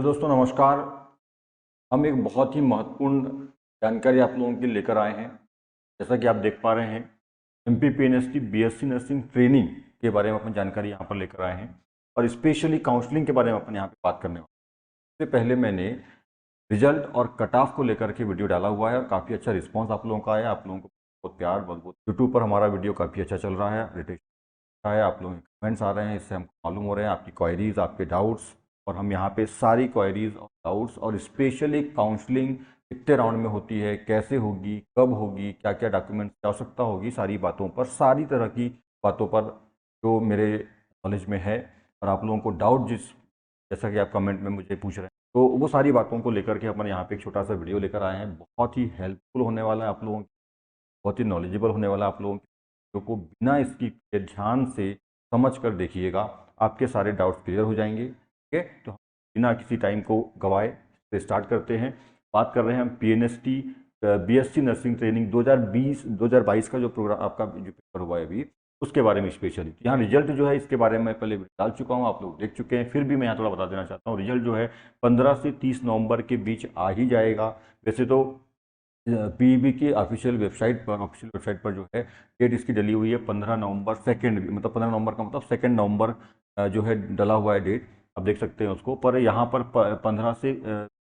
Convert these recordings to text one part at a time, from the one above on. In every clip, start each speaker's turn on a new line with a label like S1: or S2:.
S1: दोस्तों नमस्कार। हम एक बहुत ही महत्वपूर्ण जानकारी आप लोगों के लिए लेकर आए हैं। जैसा कि आप देख पा रहे हैं, एमपीपीएनएसटी बीएससी नर्सिंग ट्रेनिंग के बारे में अपन जानकारी यहाँ पर लेकर आए हैं और स्पेशली काउंसलिंग के बारे में अपन यहाँ पे बात करने वाले हैं। इससे पहले मैंने रिजल्ट और कट ऑफ को लेकर के वीडियो डाला हुआ है और काफ़ी अच्छा रिस्पॉन्स आप लोगों का आया। आप लोगों को बहुत प्यार, बहुत बहुत यूट्यूब पर हमारा वीडियो काफ़ी अच्छा चल रहा है, रिटेशन अच्छा है, आप लोगों के कमेंट्स आ रहे हैं, इससे हमको मालूम हो रहे हैं आपकी क्वायरीज, आपके डाउट्स। और हम यहाँ पे सारी क्वायरीज और डाउट्स और स्पेशली काउंसलिंग कितने राउंड में होती है, कैसे होगी, कब होगी, क्या क्या डॉक्यूमेंट्स की आवश्यकता होगी, सारी बातों पर, सारी तरह की बातों पर जो मेरे नॉलेज में है और आप लोगों को डाउट जैसा कि आप कमेंट में मुझे पूछ रहे हैं, तो वो सारी बातों को लेकर के अपन यहाँ पे एक छोटा सा वीडियो लेकर आए हैं। बहुत ही हेल्पफुल होने वाला है आप लोगों की, बहुत ही नॉलेजेबल होने वाला है आप लोगों के को बिना इसकी के ध्यान से समझ कर देखिएगा, आपके सारे डाउट्स क्लियर हो जाएंगे। ठीक है, तो हम बिना किसी टाइम को गवाए से स्टार्ट करते हैं। बात कर रहे हैं हम पीएनएसटी बीएससी नर्सिंग ट्रेनिंग 2022 का जो प्रोग्राम आपका जो पेपर हुआ है अभी, उसके बारे में स्पेशली। यहाँ रिजल्ट जो है इसके बारे में पहले डाल चुका हूँ, आप लोग देख चुके हैं, फिर भी मैं यहाँ थोड़ा बता देना चाहता हूँ। रिजल्ट जो है 15 से 30 नवंबर के बीच आ ही जाएगा। वैसे तो पीईबी की ऑफिशियल वेबसाइट पर जो है डेट इसकी डली हुई है 15 नवंबर, सेकेंड मतलब 15 नवंबर का मतलब 2 नवंबर जो है डला हुआ है डेट, आप देख सकते हैं उसको। पर यहाँ पर 15 से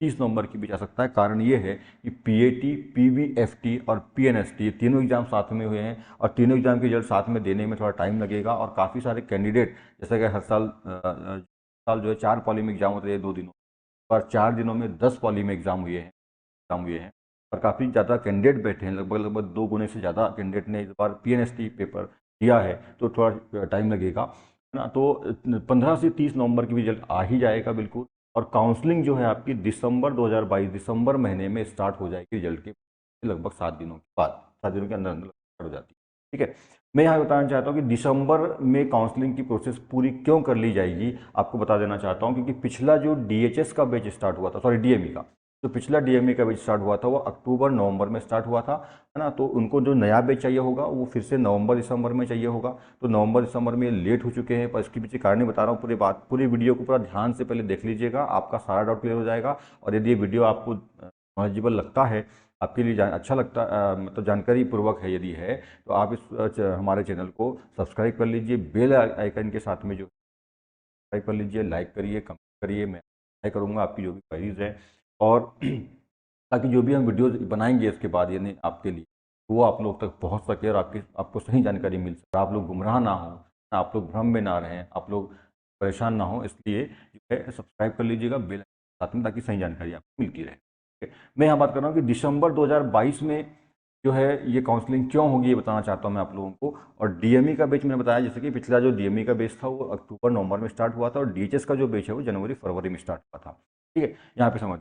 S1: 30 नवंबर के बीच आ सकता है। कारण ये है कि पीएटी, पीवीएफटी और पीएनएसटी ये तीनों एग्जाम साथ में हुए हैं और तीनों एग्जाम के रिजल्ट साथ में देने में थोड़ा टाइम लगेगा और काफ़ी सारे कैंडिडेट, जैसा कि हर साल जो है 4 पॉली में एग्जाम होते हैं 2 दिनों पर, 4 दिनों में 10 पॉली में एग्जाम हुए हैं और काफ़ी ज़्यादा कैंडिडेट बैठे हैं, लगभग 2 गुने से ज़्यादा कैंडिडेट ने इस बार पीएनएसटी पेपर दिया है, तो थोड़ा टाइम लगेगा, है ना। तो 15 से 30 नवंबर की रिजल्ट आ ही जाएगा बिल्कुल। और काउंसलिंग जो है आपकी दिसंबर 2022 दिसंबर महीने में स्टार्ट हो जाएगी रिजल्ट के लगभग 7 दिनों के बाद, 7 दिनों के अंदर अंदर स्टार्ट हो जाती है। ठीक है, मैं यहाँ बताना चाहता हूँ कि दिसंबर में काउंसलिंग की प्रोसेस पूरी क्यों कर ली जाएगी, आपको बता देना चाहता हूँ। क्योंकि पिछला जो डीएचएस का बैच स्टार्ट हुआ था, सॉरी डीएमई का, जो पिछला डीएमई का बैच स्टार्ट हुआ था वो अक्टूबर नवंबर में स्टार्ट हुआ था, है ना। तो उनको जो नया बैच चाहिए होगा वो फिर से नवंबर दिसंबर में चाहिए होगा। तो नवंबर दिसंबर में लेट हो चुके हैं, पर इसके पीछे कारण बता रहा हूँ। पूरी वीडियो को पूरा ध्यान से पहले देख लीजिएगा, आपका सारा डाउट क्लियर हो जाएगा। और यदि ये वीडियो आपको नॉलेजेबल लगता है, आपके लिए अच्छा लगता, मतलब जानकारी पूर्वक है यदि है, तो आप हमारे चैनल को सब्सक्राइब कर लीजिए, बेल आइकन के साथ में जो सब्सक्राइब कर लीजिए, लाइक करिए, कमेंट करिए, मैं ट्राई करूँगा आपकी जो भी क्वेरीज है। और ताकि जो भी हम वीडियोस बनाएंगे इसके बाद यानी आपके लिए, तो वो आप लोग तक पहुंच सके और आपको सही जानकारी मिल सके, आप लोग गुमराह ना हो, आप लोग भ्रम में ना रहें, आप लोग परेशान ना हो। इसलिए जो है सब्सक्राइब कर लीजिएगा बेल साथ में, ताकि सही जानकारी आपको मिलती रहे। ठीक है? मैं यहाँ बात कर रहा हूँ कि दिसंबर 2022 में जो है ये काउंसलिंग क्यों होगी, ये बताना चाहता हूँ मैं आप लोगों को। और डीएमई का बैच मैंने बताया, जैसे कि पिछला जो डीएमई का बैच था वो अक्टूबर नवंबर में स्टार्ट हुआ था और डीएचएस का जो बैच है वो जनवरी फरवरी में स्टार्ट हुआ था। ठीक है, यहाँ पे समझ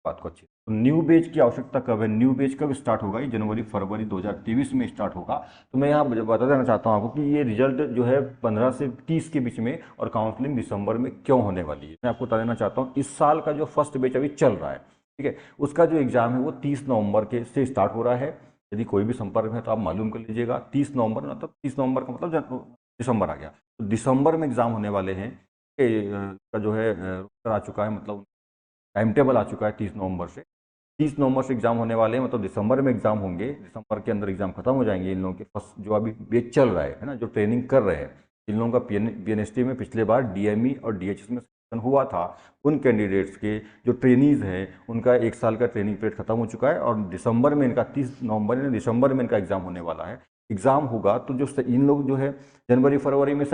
S1: बात को अच्छी। तो न्यू बैच की आवश्यकता कब है, न्यू बैच कब स्टार्ट होगा, ये जनवरी फरवरी 2023 में स्टार्ट होगा। तो मैं यहाँ बता देना चाहता हूँ आपको कि ये रिजल्ट जो है 15 से 30 के बीच में और काउंसलिंग दिसंबर में क्यों होने वाली है, मैं आपको बता देना चाहता हूँ। इस साल का जो फर्स्ट बैच अभी चल रहा है, ठीक है, उसका जो एग्जाम है वो 30 नवंबर के से स्टार्ट हो रहा है। यदि कोई भी संपर्क में है तो आप मालूम कर लीजिएगा। 30 नवंबर मतलब 30 नवंबर का मतलब दिसंबर आ गया, तो दिसंबर में एग्जाम होने वाले हैं। का जो है आ चुका है, मतलब टाइम टेबल आ चुका है 30 नवंबर से। 30 नवंबर से एग्जाम होने वाले हैं, मतलब दिसंबर में एग्जाम होंगे, दिसंबर के अंदर एग्जाम खत्म हो जाएंगे इन लोगों के फर्स्ट जो अभी बैच चल रहा है ना, जो ट्रेनिंग कर रहे हैं। इन लोगों का पीएनएसटी में पिछले बार डीएमई और डीएचएस में सिलेक्शन हुआ था, उन कैंडिडेट्स के जो ट्रेनीज हैं उनका 1 साल का ट्रेनिंग पीरियड खत्म हो चुका है और दिसंबर में इनका 30 नवंबर ने दिसंबर में इनका एग्जाम होने वाला है। एग्जाम होगा तो जो इन लोग जो है जनवरी फरवरी में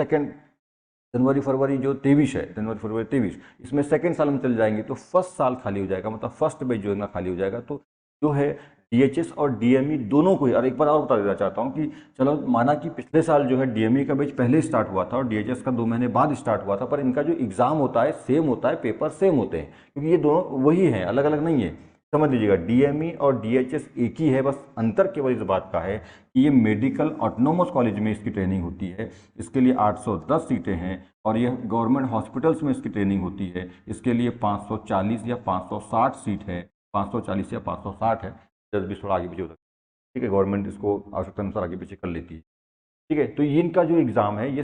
S1: जनवरी फरवरी जो 23 है, जनवरी फरवरी 23, इसमें सेकेंड साल में चल जाएंगे तो फर्स्ट साल खाली हो जाएगा, मतलब फर्स्ट बैच जो है ना खाली हो जाएगा। तो जो है डीएचएस और डीएमई दोनों को ही, और एक बार और बता देना चाहता हूँ कि चलो माना कि पिछले साल जो है डीएमई का बैच पहले स्टार्ट हुआ था और डीएचएस का 2 महीने बाद स्टार्ट हुआ था, पर इनका जो एग्जाम होता है सेम होता है, पेपर सेम होते हैं, क्योंकि ये दोनों वही हैं, अलग अलग नहीं है। समझ लीजिएगा, डीएमई और डीएचएस एक ही है, बस अंतर केवल इस बात का है कि ये मेडिकल ऑटोनोमस कॉलेज में इसकी ट्रेनिंग होती है, इसके लिए 810 सीटें हैं, और यह गवर्नमेंट हॉस्पिटल्स में इसकी ट्रेनिंग होती है, इसके लिए 540 या 560 सीट है, 540 या 560 है, 10-20 थोड़ा आगे पीछे हो सकता है। ठीक है, गवर्नमेंट इसको आवश्यकता अनुसार आगे पीछे कर लेती है। ठीक है। तो ये इनका जो एग्ज़ाम है ये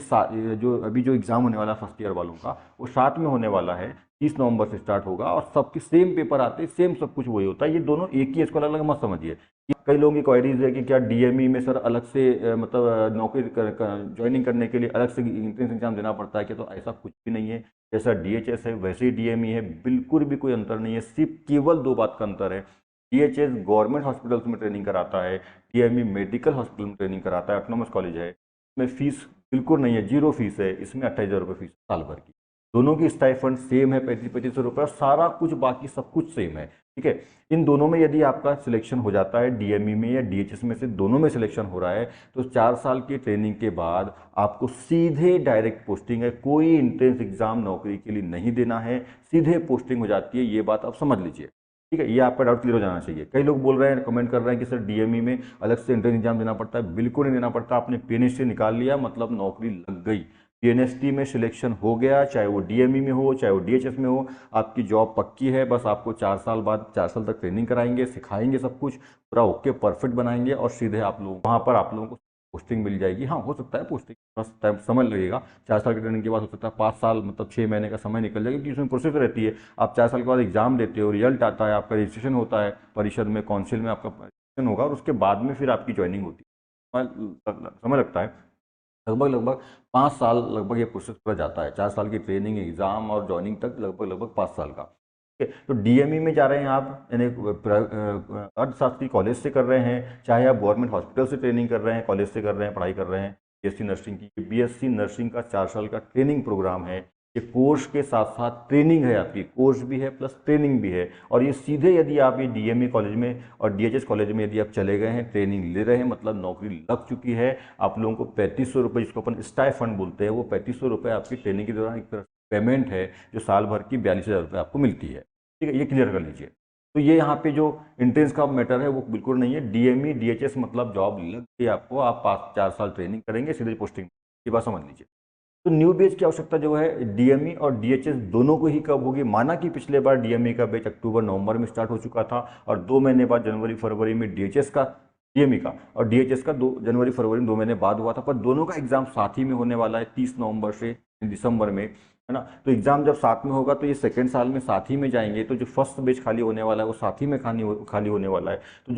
S1: जो अभी जो एग्ज़ाम होने वाला है फर्स्ट ईयर वालों का, वो 7 में होने वाला है, 30 नवंबर से स्टार्ट होगा और सबके सेम पेपर आते हैं, सेम सब कुछ वही होता है। ये दोनों एक ही है, इसको अलग अलग मत समझिए। कई लोगों की क्वायरीज है कि क्या डीएमई में सर अलग से मतलब नौकरी ज्वाइनिंग करने के लिए अलग से एंट्रेंस एग्जाम देना पड़ता है क्या? तो ऐसा कुछ भी नहीं है। जैसा डीएचएस है वैसे ही डीएमई है, बिल्कुल भी कोई अंतर नहीं है। सिर्फ केवल दो बात का अंतर है, डीएचएस गवर्नमेंट हॉस्पिटल्स में ट्रेनिंग कराता है, डीएमई मेडिकल हॉस्पिटल में ट्रेनिंग कराता है, ऑटोनोमस कॉलेज है। इसमें फीस बिल्कुल नहीं है, जीरो फीस है। इसमें 28,000 रुपये फीस साल भर की। दोनों की स्टाइफंड सेम है, 35-35 रुपये, और सारा कुछ बाकी सब कुछ सेम है। ठीक है। इन दोनों में यदि आपका सिलेक्शन हो जाता है, डीएमई में या डीएचएस में से दोनों में सिलेक्शन हो रहा है, तो 4 साल की ट्रेनिंग के बाद आपको सीधे डायरेक्ट पोस्टिंग है। कोई एंट्रेंस एग्जाम नौकरी के लिए नहीं देना है, सीधे पोस्टिंग हो जाती है। ये बात आप समझ लीजिए। ठीक है, ये आपका डाउट क्लियर हो जाना चाहिए। कई लोग बोल रहे हैं, कमेंट कर रहे हैं कि सर डीएमई में अलग से एंट्रेंस एग्जाम देना पड़ता है। बिल्कुल नहीं देना पड़ता। आपने पीएनएसटी निकाल लिया मतलब नौकरी लग गई। पीएनएसटी में सिलेक्शन हो गया, चाहे वो डीएमई में हो चाहे वो डीएचएस में हो, आपकी जॉब पक्की है। बस आपको 4 साल बाद 4 साल तक ट्रेनिंग कराएंगे, सिखाएंगे, सब कुछ पूरा ओके परफेक्ट बनाएंगे और सीधे आप लोग वहाँ पर आप लोगों को पोस्टिंग मिल जाएगी। हाँ, हो सकता है पोस्टिंग बस टाइम समय लगेगा। 4 साल की ट्रेनिंग के बाद हो सकता है 5 साल मतलब 6 महीने का समय निकल जाएगा, क्योंकि उसमें प्रोसेस रहती है। आप 4 साल के बाद एग्जाम देते हो, रिजल्ट आता है, आपका रजिस्ट्रेशन होता है परिषद में, काउंसिल में आपका रजिस्ट्रेशन होगा और उसके बाद में फिर आपकी ज्वाइनिंग होती है। समय लगता है लगभग लगभग 5 साल, लगभग ये प्रोसेस पूरा जाता है। 4 साल की ट्रेनिंग, एग्जाम और ज्वाइनिंग तक लगभग लगभग 5 साल का। ठीक है। तो डीएमई में जा रहे हैं आप, यानी अर्थशास्त्री कॉलेज से कर रहे हैं, चाहे आप गवर्नमेंट हॉस्पिटल से ट्रेनिंग कर रहे हैं, कॉलेज से कर रहे हैं, पढ़ाई कर रहे हैं बीएससी नर्सिंग की। बीएससी नर्सिंग का 4 साल का ट्रेनिंग प्रोग्राम है। ये कोर्स के साथ साथ ट्रेनिंग है, आपकी कोर्स भी है प्लस ट्रेनिंग भी है। और ये सीधे यदि आप ये डीएमई कॉलेज में और डीएचएस कॉलेज में यदि आप चले गए हैं, ट्रेनिंग ले रहे हैं, मतलब नौकरी लग चुकी है, आप लोगों को 3500 रुपये, जिसको अपन स्टाइफंड बोलते हैं, वो 3500 रुपये आपकी ट्रेनिंग के दौरान एक तरह से पेमेंट है, जो साल भर की 42,000 रुपये आपको मिलती है। ठीक है, ये क्लियर कर लीजिए। तो ये यहाँ पे जो एंट्रेंस का मैटर है वो बिल्कुल नहीं है। डीएमई डीएचएस मतलब जॉब लग गई आपको, आप 5-4 साल ट्रेनिंग करेंगे, सीधे पोस्टिंग। ये बात समझ लीजिए। तो न्यू बैच की आवश्यकता जो है डीएमई और डीएचएस दोनों को ही कब होगी? माना कि पिछले बार डीएमई का बैच अक्टूबर नवंबर में स्टार्ट हो चुका था और 2 महीने बाद जनवरी फरवरी में डीएचएस का, डीएमई का और डीएचएस का 2 जनवरी फरवरी में 2 महीने बाद हुआ था। पर दोनों का एग्जाम साथ ही में होने वाला है 30 नवंबर से दिसंबर में, है ना। तो एग्जाम जब साथ में होगा तो ये सेकेंड साल में साथ ही में जाएंगे, तो जो फर्स्ट बैच खाली होने वाला है वो साथ ही में खाली होने वाला है। तो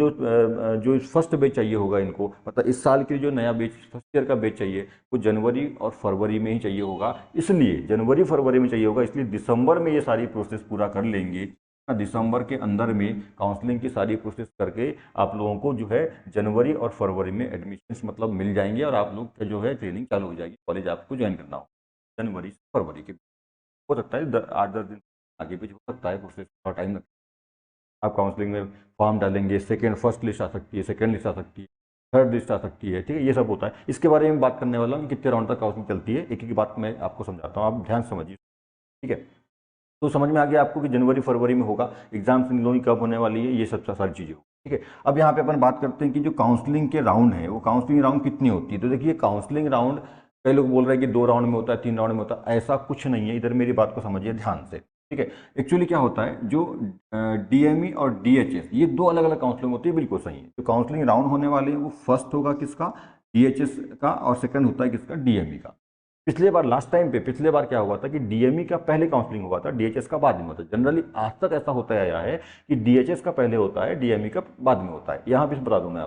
S1: जो फर्स्ट बैच चाहिए होगा इनको, मतलब इस साल के जो नया बैच फर्स्ट ईयर का बैच चाहिए, वो जनवरी और फरवरी में ही चाहिए होगा। इसलिए जनवरी फरवरी में चाहिए होगा, इसलिए दिसंबर में ये सारी प्रोसेस पूरा कर लेंगे। दिसंबर के अंदर में काउंसलिंग की सारी प्रोसेस करके आप लोगों को जो है जनवरी और फरवरी में एडमिशन्स मतलब मिल जाएंगे और आप लोग जो है ट्रेनिंग चालू हो जाएगी, कॉलेज आपको ज्वाइन करना हो जनवरी से फरवरी के। हो सकता है 8-10 दिन आगे पीछे हो सकता है, प्रोसेस थोड़ा टाइम लगता है। आप काउंसलिंग में फॉर्म डालेंगे, सेकेंड फर्स्ट लिस्ट आ सकती है, सेकेंड लिस्ट आ सकती है, थर्ड लिस्ट आ सकती है। ठीक है, ये सब होता है। इसके बारे में बात करने वाला हूँ कि कितने राउंड तक काउंसलिंग चलती है, एक एक बात मैं आपको समझाता हूँ, आप ध्यान से समझिए। ठीक है। तो समझ में आ गया आपको कि जनवरी फरवरी में होगा एग्जाम, इन दोनों की कब होने वाली है, ये सब सारी चीज़ें हो। ठीक है। अब यहाँ पे अपन बात करते हैं कि जो काउंसलिंग के राउंड है वो काउंसलिंग राउंड कितनी होती है। तो देखिए काउंसलिंग राउंड, कई लोग बोल रहे हैं कि 2 राउंड में होता है, 3 राउंड में होता है, ऐसा कुछ नहीं है। इधर मेरी बात को समझिए ध्यान से। ठीक है। एक्चुअली क्या होता है, जो डीएमई और डीएचएस ये दो अलग अलग काउंसलिंग होती है, बिल्कुल सही है। जो काउंसलिंग राउंड होने वाले हैं वो फर्स्ट होगा किसका, डीएचएस का, और सेकंड होता है किसका, डीएमई का। पिछले बार लास्ट टाइम पे पिछले बार क्या हुआ था कि डीएमई का पहले काउंसलिंग हुआ था, डीएचएस का बाद में होता है। जनरली आज तक ऐसा होता आया है कि डीएचएस का पहले होता है, डीएमई का बाद में होता है। यहाँ भी बता दूं मैं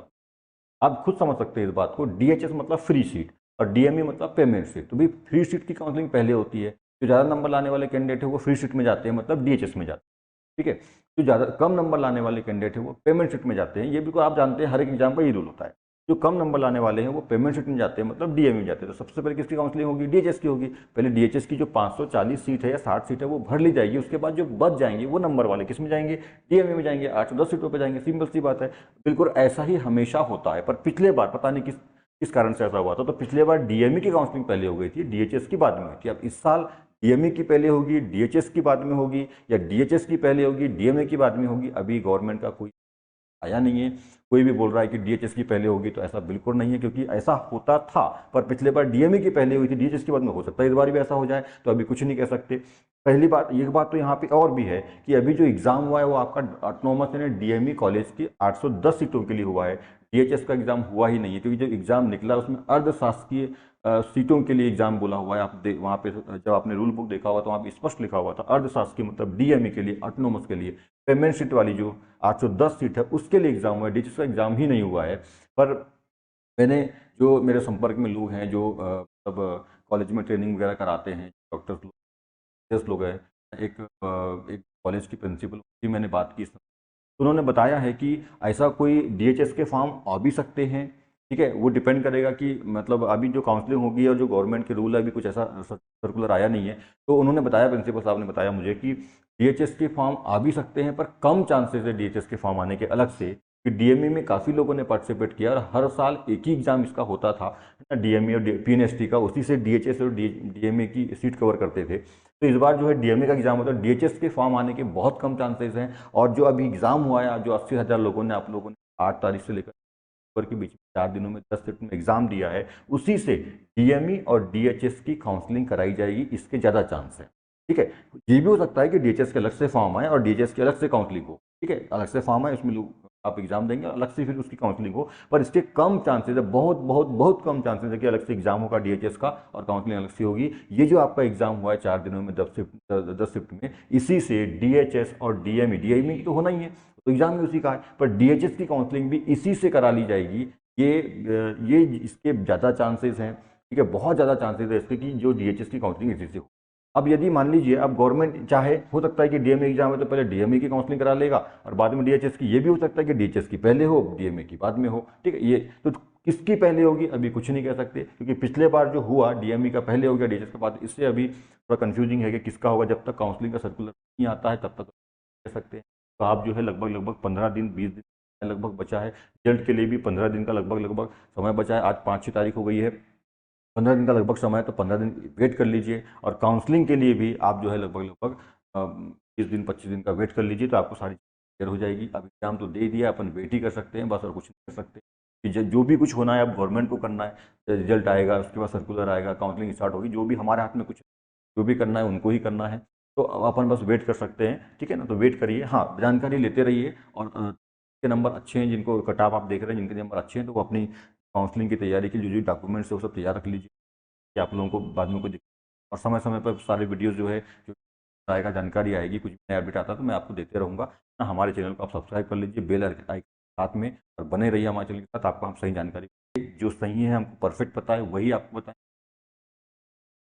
S1: आप खुद समझ सकते हैं इस बात को। डीएचएस मतलब फ्री सीट और डीएमई मतलब पेमेंट सीट। तो भी फ्री सीट की काउंसलिंग पहले होती है, जो ज़्यादा नंबर लाने वाले कैंडिडेट है वो फ्री सीट में जाते हैं, मतलब डीएचएस में जाते हैं। ठीक है। जो ज़्यादा कम नंबर लाने वाले कैंडिडेट है वो पेमेंट सीट में जाते हैं। ये बिल्कुल आप जानते हैं, हर एक एग्जाम का ये रूल होता है। जो कम नंबर लाने वाले हैं वो पेमेंट सीट में जाते हैं, मतलब डीएमई में जाते हैं। तो सबसे पहले किसकी काउंसलिंग होगी, डीएचएस की होगी। पहले डीएचएस की जो 540 सीट है या 60 सीट है वो भर ली जाएगी। उसके बाद जो बच जाएंगे वो नंबर वाले किस में जाएंगे, डीएमई में जाएंगे, 810 सीटों पर जाएंगे। सिंपल सी बात है, बिल्कुल ऐसा ही हमेशा होता है। पर पिछले बार पता नहीं किस कारण से ऐसा हुआ था। तो पिछले बार डीएमई की काउंसलिंग पहले हो गई थी, डीएचएस की बाद में हुई थी। अब इस साल डीएमई की पहले होगी, डीएचएस की बाद में होगी, या डीएचएस की पहले होगी, डीएमई की बाद में होगी। अभी गवर्नमेंट का कोई आया नहीं है। कोई भी बोल रहा है कि डीएचएस की पहले होगी, तो ऐसा बिल्कुल नहीं है, क्योंकि ऐसा होता था। पर पिछले बार डीएमई की पहले हुई थी, डीएचएस के बाद में हो सकता है इस बार भी ऐसा हो जाए, तो अभी कुछ नहीं कह सकते। पहली बात, एक बात तो यहाँ पे और भी है कि अभी जो एग्जाम हुआ है वो आपका ऑटोनोमस यानी डीएमई कॉलेज की 810 सीटों के लिए हुआ है। डीएचएस का एग्जाम हुआ ही नहीं है, क्योंकि जो एग्जाम निकला उसमें अर्धशासकीय सीटों के लिए एग्जाम बोला हुआ है। आप वहाँ पे जब आपने रूल बुक देखा हुआ तो वहाँ पे स्पष्ट लिखा हुआ था अर्धशासकीय, मतलब डीएमई के लिए, ऑटोनोमस के लिए, पेमेंट सीट वाली जो 810 सीट है उसके लिए एग्जाम हुआ है। डीएचएस का एग्जाम ही नहीं हुआ है। पर मैंने, जो मेरे संपर्क में लोग हैं जो मतलब कॉलेज में ट्रेनिंग वगैरह कराते हैं, डॉक्टर्स लोग हैं, एक कॉलेज की प्रिंसिपल की मैंने बात की, उन्होंने बताया है कि ऐसा कोई डीएचएस के फॉर्म आ भी सकते हैं। ठीक है, वो डिपेंड करेगा कि मतलब अभी जो काउंसलिंग होगी और जो गवर्नमेंट के रूल है, अभी कुछ ऐसा सर्कुलर आया नहीं है। तो उन्होंने बताया, प्रिंसिपल साहब ने बताया मुझे कि डीएचएस के फॉर्म आ भी सकते हैं, पर कम चांसेस है डीएचएस के फॉर्म आने के अलग से, कि डीएमई में काफ़ी लोगों ने पार्टिसिपेट किया और हर साल एक ही एग्जाम इसका होता था ना, डीएमई और पीएनएसटी का, उसी से डीएचएस और डीएमई की सीट कवर करते थे। तो इस बार जो है डीएमई का एग्जाम होता है, डीएचएस के फॉर्म आने के बहुत कम चांसेस हैं। और जो अभी एग्जाम हुआ है, जो 80,000 लोगों ने, आप लोगों ने 8 तारीख से लेकर के बीच में 4 दिनों में 10 शिफ्ट में एग्जाम दिया है, उसी से डीएमई और डीएचएस की काउंसलिंग कराई जाएगी, इसके ज़्यादा चांस है। ठीक है, ये भी हो सकता है कि डीएचएस के अलग से फॉर्म आए और डीएचएस की अलग से काउंसलिंग हो। ठीक है, अलग से फॉर्म आए, उसमें लोग आप एग्जाम देंगे, अलग से फिर उसकी काउंसलिंग हो, पर इसके कम चांसेस है, बहुत बहुत बहुत कम चांसेस है कि अलग से एग्जाम होगा डीएचएस का और काउंसलिंग अलग से होगी। ये जो आपका एग्जाम हुआ है 4 दिनों में 10 शिफ्ट में, इसी से डीएचएस और डीएमई तो होना ही है, तो एग्जाम भी उसी का है, पर डीएचएस की काउंसलिंग भी इसी से करा ली जाएगी। ये इसके ज़्यादा चांसेस हैं। ठीक है, बहुत ज़्यादा चांसेस है इसके कि जो डीएचएस की काउंसलिंग इसी से हो। अब यदि मान लीजिए अब गवर्नमेंट चाहे, हो सकता है कि डीएमई एग्जाम है तो पहले डीएमई की काउंसलिंग करा लेगा और बाद में डीएचएस की, ये भी हो सकता है कि डीएचएस की पहले हो, डीएमई की बाद में हो। ठीक है, ये तो किसकी पहले होगी अभी कुछ नहीं कह सकते, क्योंकि पिछले बार जो हुआ डीएमई का पहले हो गया, डीएचएस के बाद, इससे अभी थोड़ा कंफ्यूजिंग है कि किसका होगा। जब तक काउंसलिंग का सर्कुलर नहीं आता है तब तक कह सकते हैं। तो आप जो है लगभग लगभग 15 दिन 20 दिन लगभग बचा है, रिजल्ट के लिए भी 15 दिन का लगभग लगभग समय बचा है। आज 5-6 तारीख हो गई है, 15 दिन का लगभग समय है, तो 15 दिन वेट कर लीजिए। और काउंसलिंग के लिए भी आप जो है लगभग लगभग 20 दिन 25 दिन का वेट कर लीजिए, तो आपको सारी क्लियर हो जाएगी। अब एग्जाम तो दे दिया, अपन वेट ही कर सकते हैं बस, और कुछ नहीं कर सकते। कि जो भी कुछ होना है अब गवर्नमेंट को करना है, रिजल्ट आएगा उसके बाद सर्कुलर आएगा, काउंसलिंग स्टार्ट होगी, जो भी हमारे हाथ में कुछ जो भी करना है उनको ही करना है। तो अपन बस वेट कर सकते हैं। ठीक है ना, तो वेट करिए, हाँ जानकारी लेते रहिए। और के नंबर अच्छे हैं, जिनको कट ऑफ आप देख रहे हैं, जिनके नंबर अच्छे हैं, तो वो अपनी काउंसलिंग की तैयारी के लिए जो डॉक्यूमेंट्स है वो सब तैयार रख लीजिए, कि आप लोगों को बाद में कोई दिक्कत। और समय समय पर सारे वीडियोस जो है, जो आएगा, जानकारी आएगी, कुछ भी नया अपडेट आता है तो मैं आपको देते रहूँगा ना। हमारे चैनल को आप सब्सक्राइब कर लीजिए बेल आइकन साथ में, और बने रहिए हमारे चैनल के साथ। आपको हम सही जानकारी, जो सही है हमको परफेक्ट पता है वही आपको बताएं।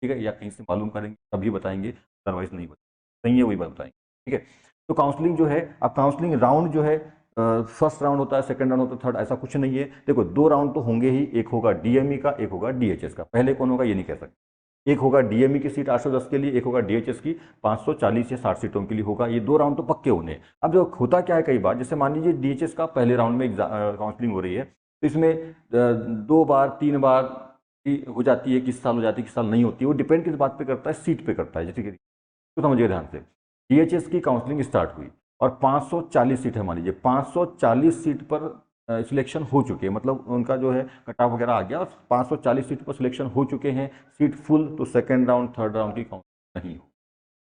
S1: ठीक है, या कहीं से मालूम करेंगे तभी बताएंगे, अदरवाइज नहीं बताएंगे, सही है वही बताएंगे। ठीक है, तो काउंसलिंग जो है, अब काउंसलिंग राउंड जो है, फर्स्ट राउंड होता है, सेकंड राउंड होता है, थर्ड, ऐसा कुछ नहीं है। देखो 2 राउंड तो होंगे ही, एक होगा डीएमई का, एक होगा डीएचएस का। पहले कौन होगा ये नहीं कह सकते। एक होगा डीएमई की सीट 810 के लिए, एक होगा डीएचएस की 540 या 60 सीटों के लिए होगा। ये 2 राउंड तो पक्के होने हैं। अब जो होता क्या है, कई बार जैसे मान लीजिए डीएचएस का पहले राउंड में काउंसलिंग हो रही है, तो इसमें 2 बार 3 बार हो जाती है, किस साल हो जाती है, किस साल नहीं होती है। वो डिपेंड किस बात पे करता है, सीट पे करता है। जैसे कि तो समझिए ध्यान से, डीएचएस की काउंसलिंग स्टार्ट हुई और 540 सीट है, मान लीजिए 540 सीट पर सिलेक्शन हो चुके हैं, मतलब उनका जो है कट ऑफ वगैरह आ गया और 540 सीट पर सिलेक्शन हो चुके हैं, सीट फुल, तो सेकेंड राउंड थर्ड राउंड की काउंसलिंग नहीं हो।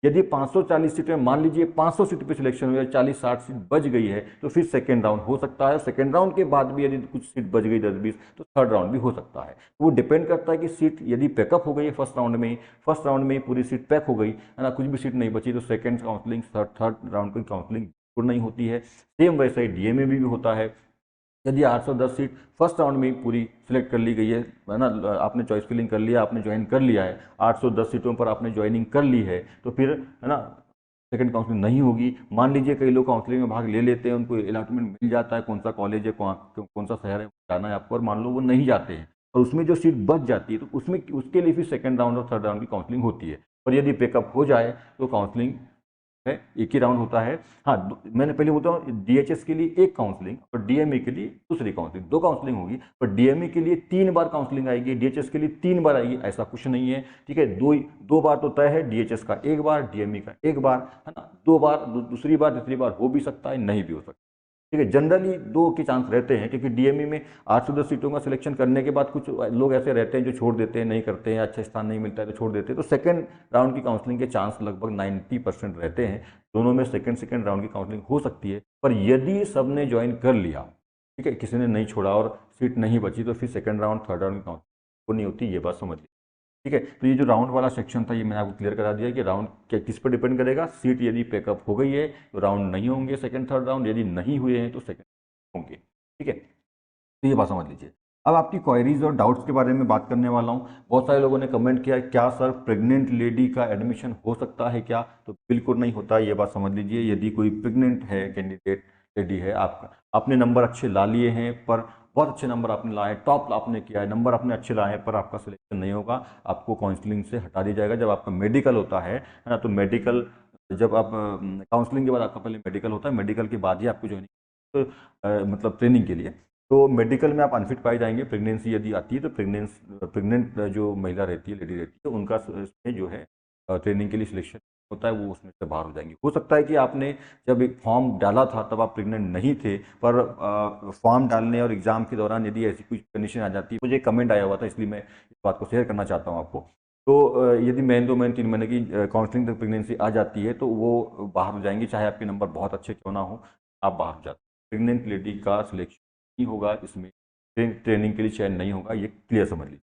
S1: यदि 540 सीट में मान लीजिए 500 सीट पे सिलेक्शन हुई, 40-60 सीट बच गई है, तो फिर सेकेंड राउंड हो सकता है। सेकेंड राउंड के बाद भी यदि कुछ सीट बच गई 10-20, तो थर्ड राउंड भी हो सकता है। तो वो डिपेंड करता है कि सीट यदि पैकअप हो गई है फर्स्ट राउंड में ही पूरी सीट पैक हो गई है ना, कुछ भी सीट नहीं बची, तो सेकेंड काउंसलिंग थर्ड राउंड की काउंसलिंग नहीं होती है। सेम वैसे ही डीएमए भी होता है। यदि 810 सीट फर्स्ट राउंड में ही पूरी सिलेक्ट कर ली गई है ना, आपने चॉइस फिलिंग कर लिया, आपने ज्वाइन कर लिया है, 810 सीटों पर आपने ज्वाइनिंग कर ली है, तो फिर है ना सेकंड काउंसलिंग नहीं होगी। मान लीजिए कई लोग काउंसलिंग में भाग ले लेते हैं, उनको अलॉटमेंट मिल जाता है, कौन सा कॉलेज है, कौन सा शहर है जाना है आपको, और मान लो वो नहीं जाते हैं और उसमें जो सीट बच जाती है, तो उसमें उसके लिए फिर सेकंड राउंड और थर्ड राउंड की काउंसलिंग होती है। पर यदि पिकअप हो जाए तो काउंसलिंग है, एक ही राउंड होता है। हाँ, मैंने पहले बोलता हूँ, डीएचएस के लिए एक काउंसलिंग और डीएमई के लिए दूसरी काउंसलिंग, 2 काउंसलिंग होगी। पर डीएमई के लिए 3 बार काउंसलिंग आएगी, डीएचएस के लिए 3 बार आएगी, ऐसा कुछ नहीं है। ठीक है, दो बार तो तय है, डीएचएस का 1 बार, डीएमई का 1 बार, है ना। 2 बार, दूसरी बार तीसरी बार हो भी सकता है, नहीं भी हो सकता। ठीक है, जनरली 2 के चांस रहते हैं, क्योंकि डीएमई में 810 सीटों का सिलेक्शन करने के बाद कुछ लोग ऐसे रहते हैं जो छोड़ देते हैं, नहीं करते हैं, अच्छा स्थान नहीं मिलता है तो छोड़ देते हैं, तो सेकंड राउंड की काउंसलिंग के चांस लगभग 90% रहते हैं। दोनों में सेकंड राउंड की काउंसलिंग हो सकती है। पर यदि सबने ज्वाइन कर लिया, ठीक है, किसी ने नहीं छोड़ा और सीट नहीं बची तो फिर सेकंड राउंड थर्ड राउंड की वो नहीं होती, ये बात समझ लीजिए। ठीक है, तो ये जो राउंड वाला सेक्शन था ये मैंने आपको क्लियर करा दिया कि राउंड किस पर डिपेंड करेगा। सीट यदि पैकअप हो गई है तो राउंड नहीं होंगे सेकंड थर्ड राउंड, यदि नहीं हुए हैं तो सेकंड होंगे। ठीक है, तो ये बात समझ लीजिए। अब आपकी क्वायरीज और डाउट्स के बारे में बात करने वाला हूँ। बहुत सारे लोगों ने कमेंट किया क्या सर प्रेग्नेंट लेडी का एडमिशन हो सकता है क्या? तो बिल्कुल नहीं होता, ये बात समझ लीजिए। यदि कोई प्रेग्नेंट है कैंडिडेट लेडी है, आपने नंबर अच्छे ला लिए हैं, पर बहुत अच्छे नंबर आपने लाए, टॉप आपने किया है, नंबर आपने अच्छे लाए हैं, पर आपका सिलेक्शन नहीं होगा, आपको काउंसलिंग से हटा दिया जाएगा। जब आपका मेडिकल होता है ना, तो मेडिकल जब आप काउंसलिंग के बाद आपका पहले मेडिकल होता है, मेडिकल के बाद ही आपको ज्वाइनिंग तो मतलब ट्रेनिंग के लिए। तो मेडिकल में आप अनफिट पाए जाएंगे। प्रेगनेंसी यदि आती है तो प्रेग्नेंट जो महिला रहती है, लेडी रहती है, उनका इसमें जो है ट्रेनिंग के लिए सिलेक्शन होता है, वो उसमें से बाहर हो जाएंगे। हो सकता है कि आपने जब एक फॉर्म डाला था तब आप प्रेग्नेंट नहीं थे, पर फॉर्म डालने और एग्जाम के दौरान यदि ऐसी कोई कंडीशन आ जाती है, मुझे कमेंट आया हुआ था इसलिए मैं इस बात को शेयर करना चाहता हूँ आपको। तो यदि महीने 2 महीने 3 महीने की काउंसलिंग तक प्रेगनेंसी आ जाती है तो वो बाहर हो जाएंगे, चाहे आपके नंबर बहुत अच्छे क्यों ना हो, आप बाहर हो जाते हैं। प्रेग्नेंट लेडी का सिलेक्शन नहीं होगा, इसमें ट्रेनिंग के लिए चयन नहीं होगा, ये क्लियर समझ लीजिए।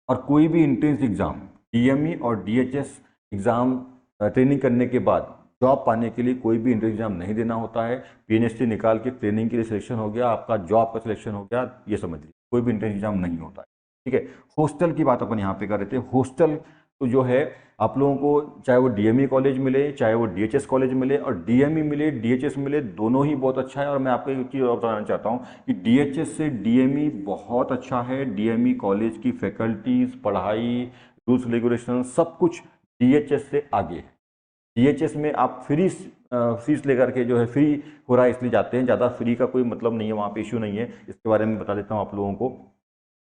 S1: और कोई भी एंट्रेंस एग्जाम, डीएमई और डीएचएस एग्जाम ट्रेनिंग करने के बाद जॉब पाने के लिए कोई भी एंट्रेंस एग्जाम नहीं देना होता है। पीएनएसटी निकाल के ट्रेनिंग के लिए सिलेक्शन हो गया, आपका जॉब का सिलेक्शन हो गया, ये समझ लीजिए। कोई भी एंट्रेंस एग्जाम नहीं होता है। ठीक है, हॉस्टल की बात अपन यहाँ पे कर रहे थे। हॉस्टल तो जो है आप लोगों को, चाहे वो डीएमई कॉलेज मिले, चाहे वो डीएचएस कॉलेज मिले, और डीएमई मिले डीएचएस मिले, दोनों ही बहुत अच्छा है। और मैं आपको एक चीज़ और बताना चाहता हूँ कि डीएचएस से डीएमई बहुत अच्छा है। डीएमई कॉलेज की फैकल्टीज, पढ़ाई, रूल्स रेगुलेशन सब कुछ डीएचएस से आगे है। डीएचएस में आप फ्री फीस लेकर के जो है, फ्री हो रहा है इसलिए जाते हैं, ज़्यादा फ्री का कोई मतलब नहीं है, वहाँ पे इश्यू नहीं है। इसके बारे में बता देता हूँ आप लोगों को।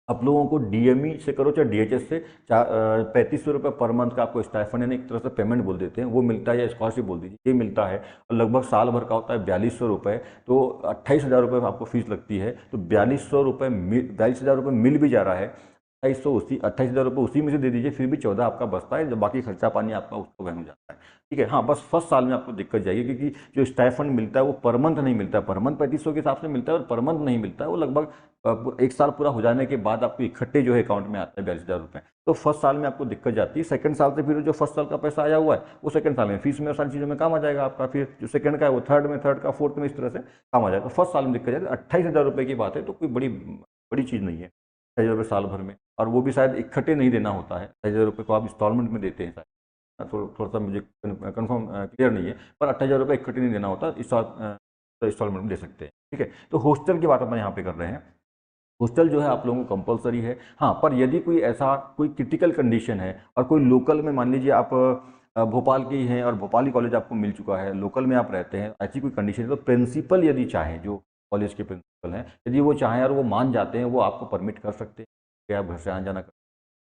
S1: आप लोगों को डीएमई से करो चाहे डीएचएस से, 3500 रुपये पर मंथ का आपको स्टाइफंड, यानी एक तरह से पेमेंट बोल देते हैं, वो मिलता है, या स्कॉलरशिप बोल दीजिए, ये मिलता है। और लगभग साल भर का होता है 4200 रुपये, तो 28,000 रुपये आपको फीस लगती है। तो 4200 रुपये मिल भी जा रहा है। 28,000 रुपये उसी में से दे दीजिए, फिर भी 14 आपका बचता है, जब बाकी खर्चा पानी आपका उसको वहन हो जाता है। ठीक है, हाँ, बस फर्स्ट साल में आपको दिक्कत जाएगी, क्योंकि जो स्टाइफंड मिलता है वो पर मंथ नहीं मिलता है। पर मंथ 3500 के हिसाब से मिलता है, और पर मंथ नहीं मिलता है, वो लगभग एक साल पूरा हो जाने के बाद आपको इकट्ठे जो है अकाउंट में आता है 42,000 रुपये। तो फर्स्ट साल में आपको दिक्कत जाती है। सेकंड साल से फिर जो फर्स्ट साल का पैसा आया हुआ है वो सेकंड साल में फीस में और सारी चीज़ों में काम आ जाएगा आपका। फिर जो सेकंड का है वो थर्ड में, थर्ड का फोर्थ में, इस तरह से काम आ जाएगा। तो फर्स्ट साल में दिक्कत जाती है। 28,000 रुपये की बात है, तो कोई बड़ी बड़ी चीज़ नहीं है 28,000 रुपये साल भर में। और वो भी शायद इकट्ठे नहीं देना होता है, 28,000 रुपये को आप इंस्टॉलमेंट में देते हैं शायद। थोड़ा सा मुझे कंफर्म क्लियर नहीं है, पर 28,000 रुपये इकट्ठे नहीं देना होता, इस साल इंस्टॉलमेंट में दे सकते हैं। ठीक है, तो हॉस्टल की बात अपन यहाँ पे कर रहे हैं। हॉस्टल जो है आप लोगों को कंपलसरी है। हाँ, पर यदि कोई ऐसा कोई क्रिटिकल कंडीशन है और कोई लोकल में, मान लीजिए आप भोपाल के ही हैं और भोपाली कॉलेज आपको मिल चुका है, लोकल में आप रहते हैं, ऐसी कोई कंडीशन है, तो प्रिंसिपल यदि चाहे, जो कॉलेज के प्रिंसिपल हैं, यदि वो चाहें और वो मान जाते हैं, वो आपको परमिट कर सकते हैं कि आप घर से आना जाना कर,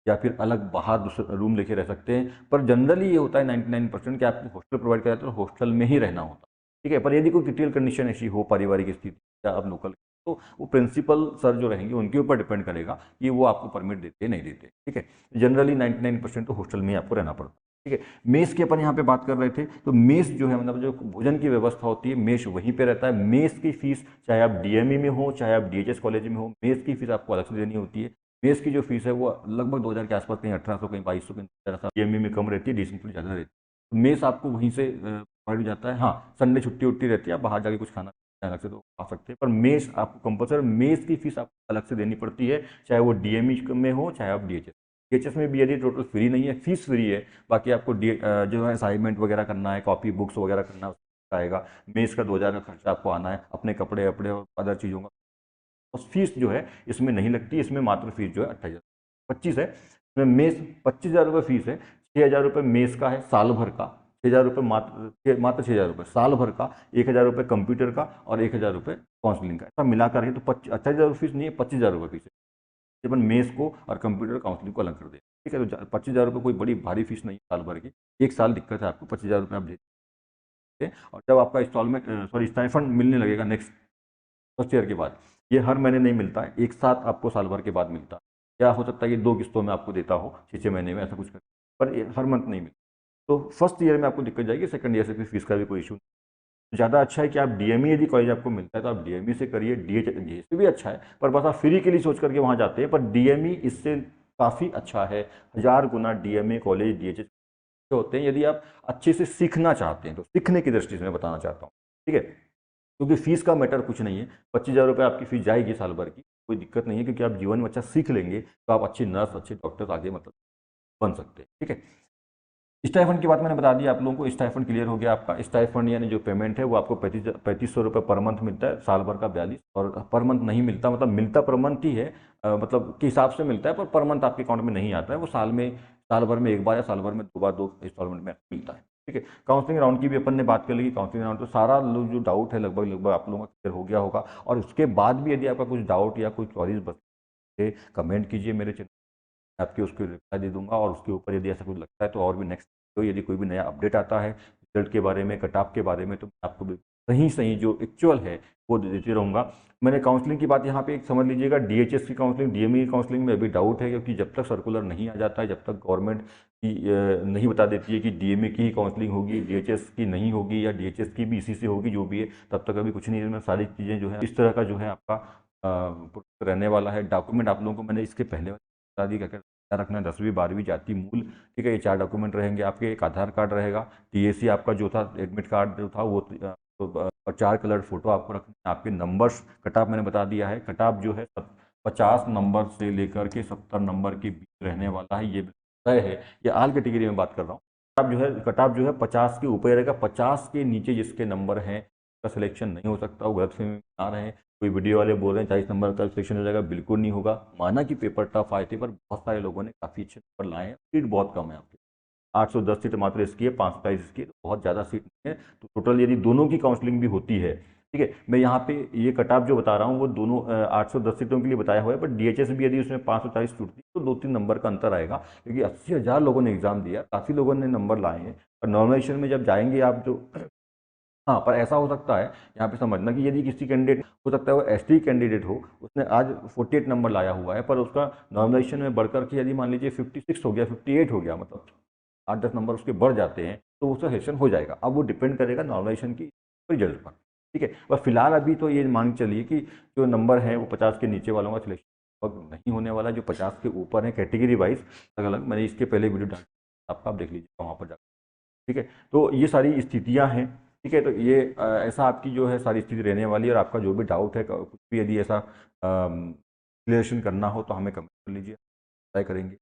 S1: या फिर अलग बाहर दूसरा रूम लेके रह सकते हैं। पर जनरली ये होता है 99% कि आपको हॉस्टल प्रोवाइड किया जाता है, तो हॉस्टल में ही रहना होता है। ठीक है, पर यदि कोई क्रिटिकल कंडीशन ऐसी हो, पारिवारिक स्थिति, या आप लोकल, तो वो प्रिंसिपल सर जो रहेंगे उनके ऊपर डिपेंड करेगा कि वो आपको परमिट देते नहीं देते। ठीक है, जनरली 99% तो हॉस्टल में ही आपको रहना पड़ता है। ठीक है, मेस की अपन यहाँ पे बात कर रहे थे, तो मेस जो है, मतलब जो भोजन की व्यवस्था होती है, मेस वहीं पे रहता है। मेस की फीस, चाहे आप डीएमई में हो, चाहे आप डीएचएस कॉलेज में हो, मेस की फीस आपको अलग से देनी होती है। मेस की जो फीस है वो लगभग 2,000 के आसपास, कहीं 1,800, कहीं 2,200, कहीं 1,300, डीएमई में कम रहती है, डीएचएस में ज़्यादा रहती है। तो मेस आपको वहीं से प्रोवाइड हो जाता है। हाँ, संडे छुट्टी उट्टी रहती है, आप बाहर जाके कुछ खाना अलग से तो खा सकते हैं, पर मेस आपको कंपलसरी, मेस की फीस आपको अलग से देनी पड़ती है, चाहे वो डीएमई में हो, चाहे आप डीएचएस। डीएचएस में भी यदि टोटल फ्री नहीं है, फीस फ्री है, बाकी आपको जो है असाइनमेंट वगैरह करना है, कॉपी बुक्स वगैरह करना आएगा। मेस का 2,000 का खर्चा आपको आना है, अपने कपड़े वपड़े और अदर चीज़ों का। और फीस जो है इसमें नहीं लगती, इसमें मात्र फीस जो है 28,000 25 है। इसमें मेस 25,000 रुपये फीस है, 6,000 रुपये मेस का है साल भर का, 6,000 रुपये मात्र 6,000 रुपये साल भर का, 1,000 रुपये कंप्यूटर का, और 1,000 रुपये काउंसलिंग का। ऐसा मिलाकर है तो 28,000 फीस नहीं है, 25,000 रुपये फीस है। अपन मेस को और कंप्यूटर काउंसलिंग को अलग कर दे। ठीक है, तो 25,000 रुपये कोई बड़ी भारी फीस नहीं है साल भर की। एक साल दिक्कत है आपको, 25,000 रुपये आप देते हैं। और जब आपका इंस्टॉलमेंट सॉरी स्टाइफंड मिलने लगेगा नेक्स्ट फर्स्ट ईयर के बाद, ये हर महीने नहीं मिलता है, एक साथ आपको साल भर के बाद मिलता है। या हो सकता है कि 2 किस्तों में आपको देता हो, 6-6 महीने में, ऐसा कुछ कर, पर ये हर मंथ नहीं मिलता। तो फर्स्ट ईयर में आपको दिक्कत जाएगी, सेकंड ईयर से फिर फीस का भी कोई इशू नहीं। ज़्यादा अच्छा है कि आप डीएमई यदि कॉलेज आपको मिलता है तो आप डीएमई से करिए। डीएचएस भी अच्छा है, पर बस आप फ्री के लिए सोच करके वहाँ जाते हैं, पर डीएमई इससे काफ़ी अच्छा है, 1000 गुना डीएमई कॉलेज डीएचएस होते हैं, यदि आप अच्छे से सीखना चाहते हैं तो। सीखने की दृष्टि से मैं बताना चाहता हूँ, ठीक है, क्योंकि फीस का मैटर कुछ नहीं है। 25,000 रुपये आपकी फीस जाएगी साल भर की, कोई दिक्कत नहीं है, क्योंकि आप जीवन में अच्छा सीख लेंगे तो आप अच्छी नर्स, अच्छे डॉक्टर आगे मतलब बन सकते हैं, ठीक है। स्टाइफंड की बात मैंने बता दी आप लोगों को, स्टाइफंड क्लियर हो गया आपका। स्टाइफंड यानी जो पेमेंट है वो आपको 3500 रुपये पर मंथ मिलता है, साल भर का 42, और पर मंथ नहीं मिलता, मतलब मिलता पर मंथ ही है, मतलब के हिसाब से मिलता है, पर मंथ आपके अकाउंट में नहीं आता है, वो साल भर में एक बार या साल भर में 2 बार 2 इंस्टॉलमेंट में मिलता है, ठीक है। काउंसलिंग राउंड की भी अपन ने बात कर ली। काउंसलिंग राउंड तो सारा लोग जो डाउट है लगभग लगभग आप लोगों का क्लियर हो गया होगा, और उसके बाद भी यदि आपका कुछ डाउट या कोई क्वेरीज बचे, कमेंट कीजिए मेरे चैनल, आपकी उसको रिप्लाई दे दूंगा, और उसके ऊपर यदि ऐसा कुछ लगता है तो और भी नेक्स्ट, तो यदि कोई भी नया अपडेट आता है रिजल्ट के बारे में, कट ऑफ के बारे में, तो मैं आपको सही सही जो एक्चुअल है वो देते रहूँगा। मैंने काउंसलिंग की बात यहाँ पे एक समझ लीजिएगा, डीएचएस की काउंसलिंग, डीएमई की काउंसलिंग में अभी डाउट है, क्योंकि जब तक सर्कुलर नहीं आ जाता है, जब तक गवर्नमेंट की नहीं बता देती है कि डीएमई की ही काउंसलिंग होगी, डीएचएस की नहीं होगी, या डीएचएस की भी इसी से होगी जो भी है, तब तक अभी कुछ नहीं है। इसमें सारी चीज़ें जो है इस तरह का जो है आपका रहने वाला है। डॉक्यूमेंट आप लोगों को मैंने इसके पहले बता दी क्या क्या रखना है, 10वीं 12वीं जाति मूल, ठीक है, ये 4 डॉक्यूमेंट रहेंगे आपके। एक आधार कार्ड रहेगा, टीएसी आपका जो था, एडमिट कार्ड जो था वो, और 4 कलर फोटो आपको रखना है। आपके नंबर्स, कट ऑफ मैंने बता दिया है, कट ऑफ जो है 50 नंबर से लेकर के 70 नंबर के बीच रहने वाला है, ये तय है। ये आल कैटेगरी में बात कर रहा हूँ। कट ऑफ जो है 50 के ऊपर रहेगा, 50 के नीचे जिसके नंबर हैं उसका सिलेक्शन नहीं हो सकता, वो गलतफहमी में आ रहे हैं। कोई वीडियो वाले बोल रहे हैं 40 नंबर का सिलेक्शन हो जाएगा, बिल्कुल नहीं होगा। माना कि पेपर टफ आए थे, पर बहुत सारे लोगों ने काफ़ी अच्छे नंबर लाए हैं, सीट बहुत कम है आपके। 810 सीट मात्र इसकी है, 527 इसकी है, तो बहुत ज़्यादा सीट नहीं है। तो टोटल यदि दोनों की काउंसलिंग भी होती है, ठीक है, मैं यहाँ पे ये कट ऑफ जो बता रहा हूँ वो दोनों 810 सीटों के लिए बताया हुआ है, पर डीएचएस भी यदि उसमें 540 छूटती तो 2-3 नंबर का अंतर आएगा, क्योंकि 80,000 लोगों ने एग्जाम दिया, काफ़ी लोगों ने नंबर लाए हैं। और नॉर्मलाइजेशन में जब जाएंगे आप जो, हाँ, पर ऐसा हो सकता है यहाँ पे समझना कि यदि किसी कैंडिडेट, हो सकता है वो एसटी कैंडिडेट हो, उसने आज 48 नंबर लाया हुआ है, पर उसका नॉर्मलाइजेशन में बढ़कर के यदि मान लीजिए 56 हो गया, 58 हो गया, मतलब 8-10 नंबर उसके बढ़ जाते हैं, तो उसका सिलेक्शन हो जाएगा। अब वो डिपेंड करेगा नॉर्मलाइजेशन की रिजल्ट पर, ठीक है। पर फिलहाल अभी तो ये मान के चलिए कि जो नंबर है वो 50 के नीचे वालों का सिलेक्शन नहीं होने वाला, जो 50 के ऊपर है कैटेगरी वाइज अलग अलग, मैंने इसके पहले वीडियो डाल, आपका आप देख लीजिएगा वहाँ पर जाकर, ठीक है। तो ये सारी स्थितियां हैं, ठीक है। तो ये ऐसा आपकी जो है सारी स्थिति रहने वाली है, और आपका जो भी डाउट है, कुछ भी यदि ऐसा क्लियरेशन करना हो तो हमें कमेंट कर लीजिए, ट्राई करेंगे।